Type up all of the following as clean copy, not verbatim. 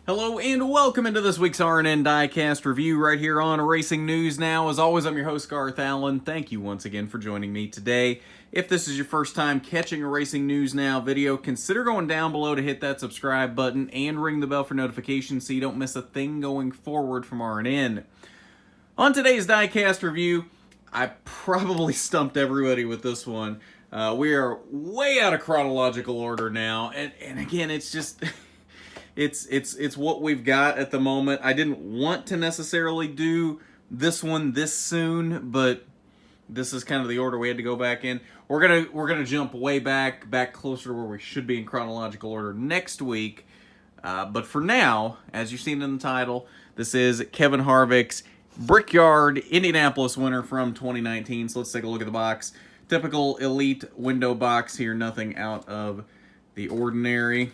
Hello and welcome into this week's RNN Diecast review right here on Racing News Now. As always, I'm your host, Garth Allen. Thank you once again for joining me today. If this is your first time catching a Racing News Now video, consider going down below to hit that subscribe button and ring the bell for notifications so you don't miss a thing going forward from RNN. On today's Diecast review, I probably stumped everybody with this one. We are way out of chronological order now, and again, it's just... It's what we've got at the moment. I didn't want to necessarily do this one this soon, but this is kind of the order we had to go back in. We're gonna jump way back closer to where we should be in chronological order next week. But for now, as you've seen in the title, this is Kevin Harvick's Brickyard Indianapolis winner from 2019. So let's take a look at the box. Typical elite window box here, nothing out of the ordinary.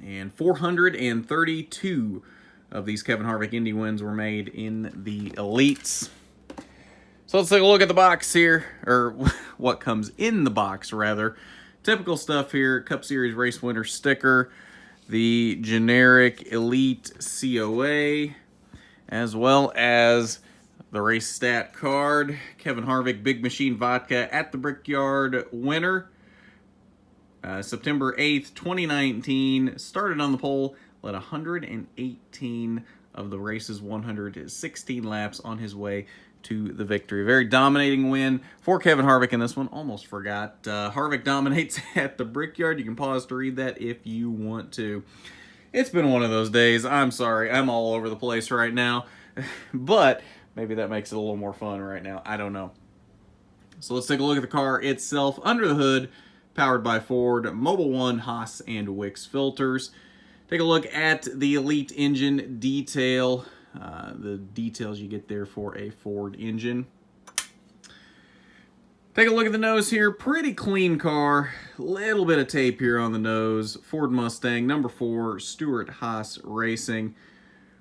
And 432 of these Kevin Harvick Indy wins were made in the elites. So let's take a look at the box here, or what comes in the box, rather. Typical stuff here, Cup Series race winner sticker, the generic elite COA, as well as the race stat card. Kevin Harvick Big Machine Vodka at the Brickyard winner. September 8th, 2019, started on the pole, led 118 of the race's 116 laps on his way to the victory. Very dominating win for Kevin Harvick in this one. Almost forgot. Harvick dominates at the Brickyard. You can pause to read that if you want to. It's been one of those days. I'm sorry. I'm all over the place right now. But maybe that makes it a little more fun right now. I don't know. So let's take a look at the car itself. Under the hood, powered by Ford, Mobil 1, Haas, and Wix filters. Take a look at the Elite engine detail, the details you get there for a Ford engine. Take a look at the nose here. Pretty clean car. Little bit of tape here on the nose. Ford Mustang, number 4, Stewart Haas Racing.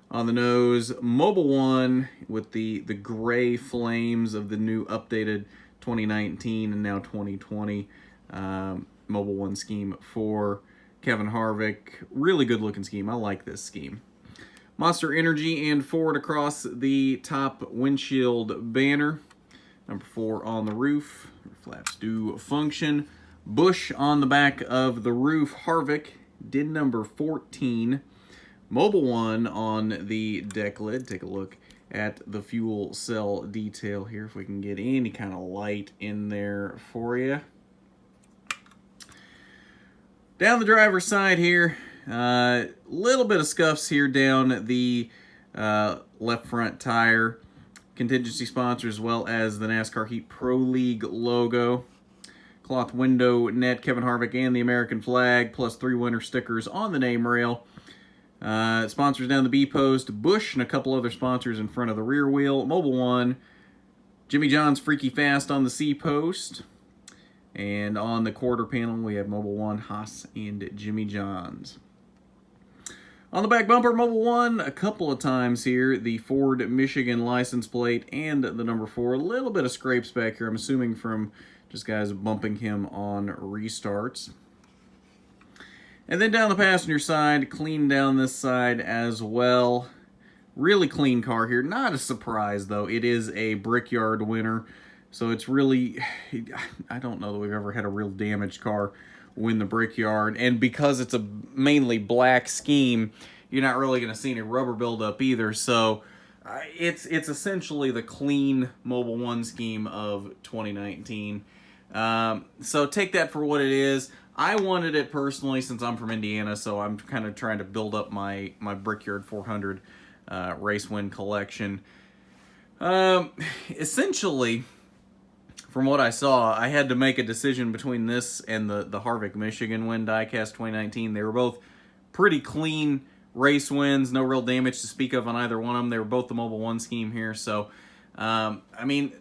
On the nose, Mobil 1 with the gray flames of the new updated 2019 and now 2020 Mobil 1 scheme for Kevin Harvick. Really good looking scheme. I like this scheme. Monster Energy and Ford across the top windshield banner. Number 4 on the roof. Flaps do function. Bush on the back of the roof. Harvick did number 14. Mobil 1 on the deck lid. Take a look at the fuel cell detail here if we can get any kind of light in there for you. Down the driver's side here, little bit of scuffs here down the left front tire. Contingency sponsor as well as the NASCAR Heat Pro League logo. Cloth window net, Kevin Harvick and the American flag, plus 3 winner stickers on the name rail. Sponsors down the B post, Bush and a couple other sponsors in front of the rear wheel. Mobil 1, Jimmy John's Freaky Fast on the C post. And on the quarter panel, we have Mobil 1, Haas, and Jimmy John's. On the back bumper, Mobil 1, a couple of times here, the Ford Michigan license plate and the number 4. A little bit of scrapes back here, I'm assuming from just guys bumping him on restarts. And then down the passenger side, clean down this side as well. Really clean car here. Not a surprise, though. It is a Brickyard winner. So it's really, I don't know that we've ever had a real damaged car win the Brickyard. And because it's a mainly black scheme, you're not really going to see any rubber buildup either. So it's essentially the clean Mobil 1 scheme of 2019. So take that for what it is. I wanted it personally since I'm from Indiana, so I'm kind of trying to build up my Brickyard 400 race win collection. Essentially, from what I saw, I had to make a decision between this and the Harvick Michigan win Diecast 2019. They were both pretty clean race wins, no real damage to speak of on either one of them. They were both the Mobil 1 scheme here. So, I mean,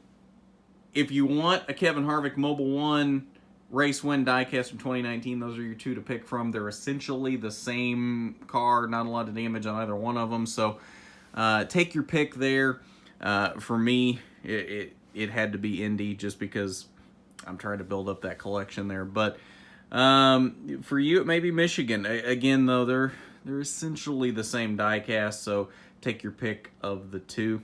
if you want a Kevin Harvick Mobil 1 race win Diecast from 2019, those are your two to pick from. They're essentially the same car, not a lot of damage on either one of them. So, take your pick there. For me, it had to be Indy just because I'm trying to build up that collection there. But for you, it may be Michigan. Again, though, They're essentially the same diecast, so take your pick of the two.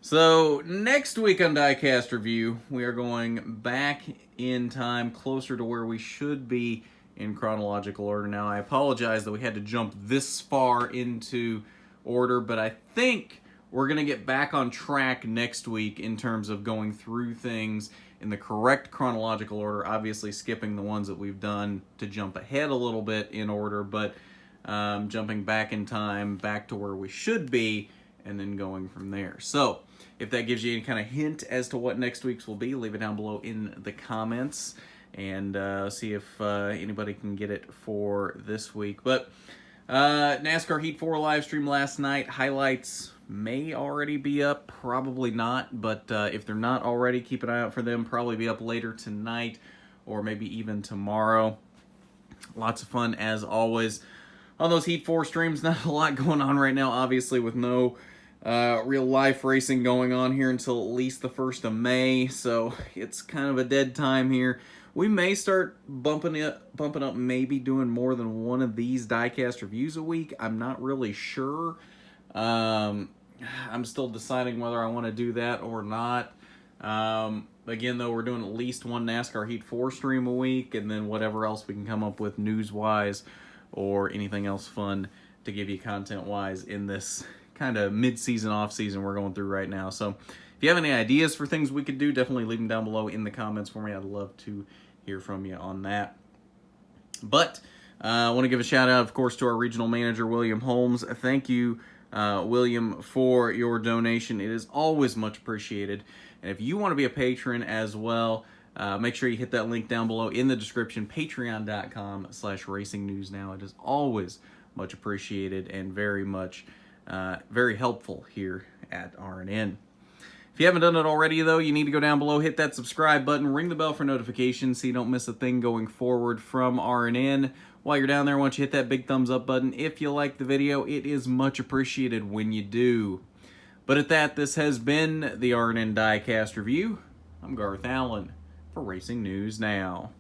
So next week on Diecast Review, we are going back in time, closer to where we should be in chronological order. Now, I apologize that we had to jump this far into order, but I think we're going to get back on track next week in terms of going through things in the correct chronological order, obviously skipping the ones that we've done to jump ahead a little bit in order, but jumping back in time, back to where we should be, and then going from there. So, if that gives you any kind of hint as to what next week's will be, leave it down below in the comments, and see if anybody can get it for this week. But NASCAR Heat 4 live stream last night. Highlights may already be up, probably not, but if they're not already, keep an eye out for them. Probably be up later tonight or maybe even tomorrow. Lots of fun as always on those Heat 4 streams. Not a lot going on right now, obviously, with no real life racing going on here until at least the 1st of May, so it's kind of a dead time here. We may start bumping up, maybe doing more than one of these diecast reviews a week. I'm not really sure. I'm still deciding whether I want to do that or not. Again, though, we're doing at least one NASCAR Heat 4 stream a week, and then whatever else we can come up with news-wise or anything else fun to give you content-wise in this kind of mid-season, off-season we're going through right now. So if you have any ideas for things we could do, definitely leave them down below in the comments for me. I'd love to hear from you on that. But I want to give a shout-out, of course, to our regional manager, William Holmes. Thank you, William, for your donation. It is always much appreciated. And if you want to be a patron as well, make sure you hit that link down below in the description, patreon.com/racingnewsnow. It is always much appreciated and very much very helpful here at RNN. If you haven't done it already, though, you need to go down below, hit that subscribe button, ring the bell for notifications so you don't miss a thing going forward from RNN. While you're down there, why don't you hit that big thumbs up button if you like the video. It is much appreciated when you do. But at that, this has been the RNN Diecast Review. I'm Garth Allen for Racing News Now.